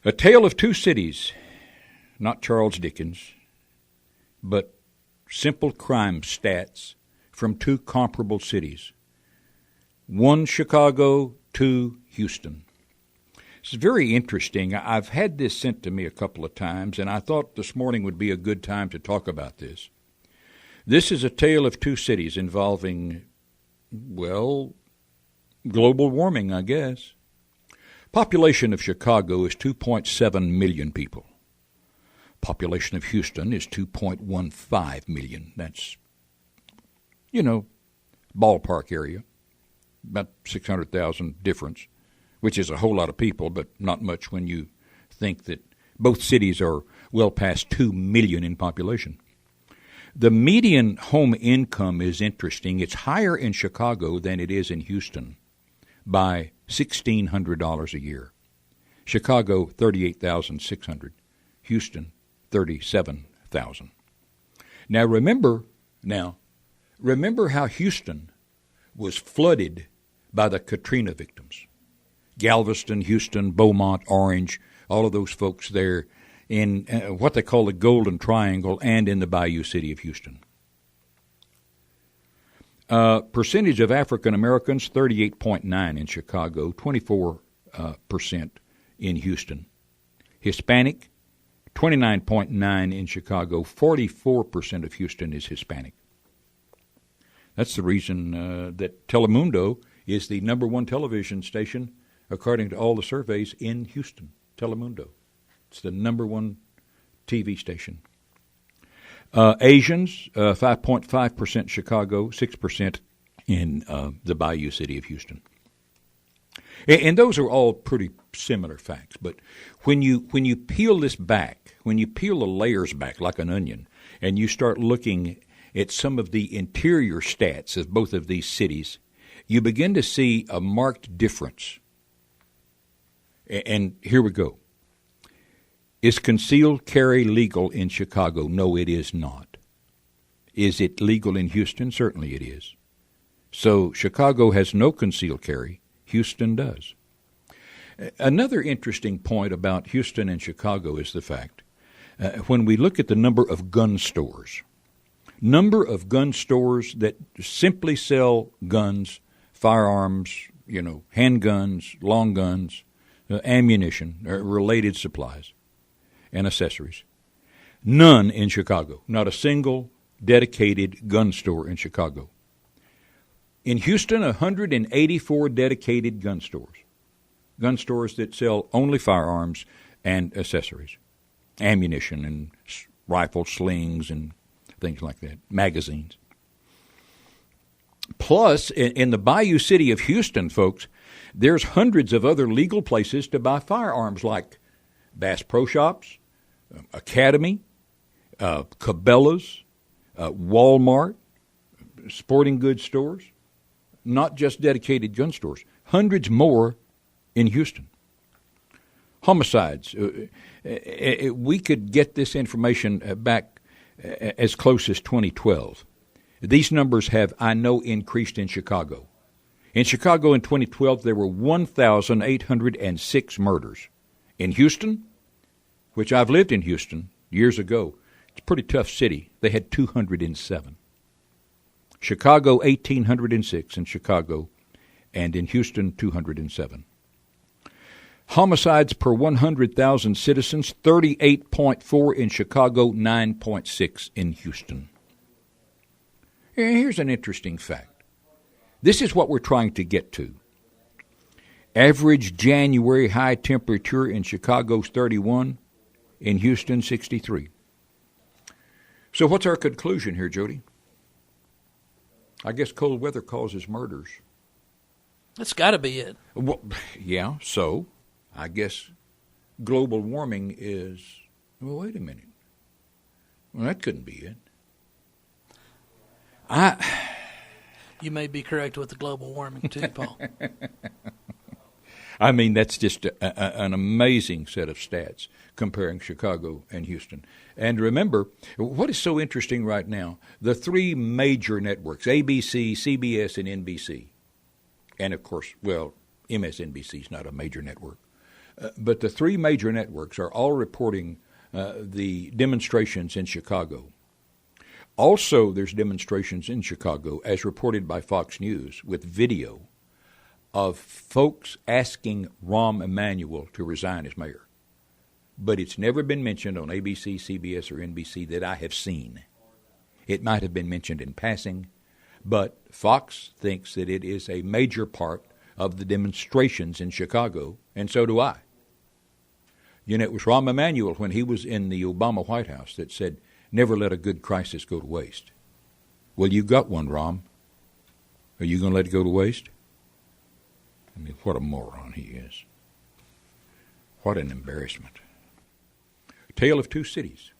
A Tale of Two Cities, not Charles Dickens, but simple crime stats from two comparable cities. One Chicago, two Houston. It's very interesting. I've had this sent to me a couple of times, and I thought this morning would be a good time to talk about this. This is a tale of two cities involving, well, global warming, I guess. Population of Chicago is 2.7 million people. Population of Houston is 2.15 million. That's, ballpark area, about 600,000 difference, which is a whole lot of people, but not much when you think that both cities are well past 2 million in population. The median home income is interesting. It's higher in Chicago than it is in Houston by $1,600 a year. Chicago, $38,600. Houston, $37,000. Now remember how Houston was flooded by the Katrina victims. Galveston, Houston, Beaumont, Orange, all of those folks there in what they call the Golden Triangle and in the Bayou City of Houston. Percentage of African Americans, 38.9% in Chicago, 24% in Houston. Hispanic, 29.9% in Chicago, 44% of Houston is Hispanic. That's the reason that Telemundo is the number one television station, according to all the surveys, in Houston. Telemundo. It's the number one TV station. Asians, 5.5% Chicago, 6% in the Bayou City of Houston. And those are all pretty similar facts. But when you peel this back, when you peel the layers back like an onion, and you start looking at some of the interior stats of both of these cities, you begin to see a marked difference. And here we go. Is concealed carry legal in Chicago? No, it is not. Is it legal in Houston? Certainly it is. So Chicago has no concealed carry. Houston does. Another interesting point about Houston and Chicago is the fact, when we look at the number of gun stores that simply sell guns, firearms, handguns, long guns, ammunition, related supplies, and accessories. None in Chicago. Not a single dedicated gun store in Chicago. In Houston, 184 dedicated gun stores. Gun stores that sell only firearms and accessories. Ammunition and rifle slings and things like that. Magazines. Plus, in the Bayou City of Houston, folks, there's hundreds of other legal places to buy firearms like Bass Pro Shops, Academy, Cabela's, Walmart, sporting goods stores, not just dedicated gun stores, hundreds more in Houston. Homicides. We could get this information back as close as 2012. These numbers have, I know, increased in Chicago. In Chicago in 2012, there were 1,806 murders. In Houston, which I've lived in Houston years ago, it's a pretty tough city. They had 207. Chicago, 1,806 in Chicago, and in Houston, 207. Homicides per 100,000 citizens, 38.4 in Chicago, 9.6 in Houston. Here's an interesting fact. This is what we're trying to get to. Average January high temperature in Chicago's 31, in Houston, 63. So what's our conclusion here, Jody? I guess cold weather causes murders. That's got to be it. Well, yeah, so I guess global warming is, well, wait a minute. Well, that couldn't be it. You may be correct with the global warming too, Paul. I mean, that's just an amazing set of stats comparing Chicago and Houston. And remember, what is so interesting right now, the three major networks, ABC, CBS, and NBC, and of course, well, MSNBC is not a major network. But the three major networks are all reporting the demonstrations in Chicago. Also, there's demonstrations in Chicago, as reported by Fox News, with video of folks asking Rahm Emanuel to resign as mayor. But it's never been mentioned on ABC, CBS, or NBC that I have seen. It might have been mentioned in passing, but Fox thinks that it is a major part of the demonstrations in Chicago, and so do I. You know, it was Rahm Emanuel when he was in the Obama White House that said, never let a good crisis go to waste. Well, you got one, Rahm. Are you going to let it go to waste? I mean, what a moron he is. What an embarrassment. Tale of Two Cities.